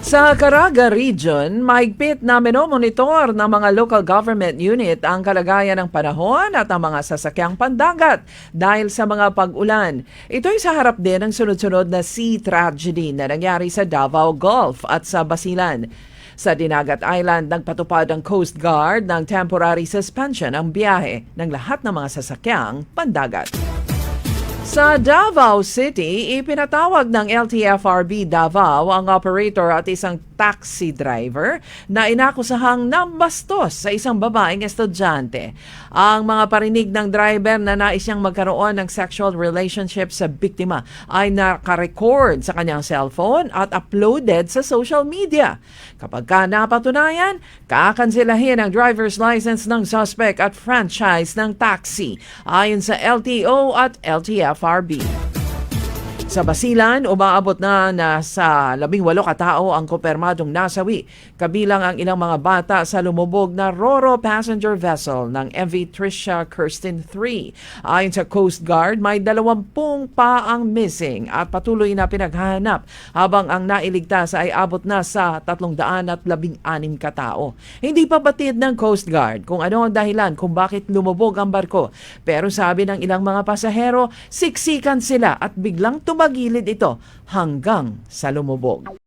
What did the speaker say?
Sa Caraga Region, mahigpit na minomonitor ng mga local government unit ang kalagayan ng panahon at ang mga sasakyang pandagat dahil sa mga pag-ulan. Ito'y sa harap din ng sunod-sunod na sea tragedy na nangyari sa Davao Gulf at sa Basilan. Sa Dinagat Island, nagpatupad ang Coast Guard ng temporary suspension ang biyahe ng lahat ng mga sasakyang pandagat. Sa Davao City, ipinatawag ng LTFRB Davao ang operator at isang taxi driver na inakusahang nambastos sa isang babaeng estudyante. Ang mga parinig ng driver na nais niyang magkaroon ng sexual relationship sa biktima ay nakarecord sa kanyang cellphone at uploaded sa social media. Kapag ka napatunayan, kakansilahin ang driver's license ng suspect at franchise ng taxi ayon sa LTO at LTFRB. Sa Basilan, umaabot na sa 18 katao ang kumpirmadong nasawi, kabilang ang ilang mga bata sa lumubog na Roro passenger vessel ng MV Tricia Kirsten 3. Ayon sa Coast Guard, may 20 pa ang missing at patuloy na pinaghahanap habang ang nailigtas ay abot na sa 316 katao. Hindi pa batid ng Coast Guard kung ano ang dahilan kung bakit lumubog ang barko. Pero sabi ng ilang mga pasahero, siksikan sila at biglang tumagilid ito hanggang sa lumubog.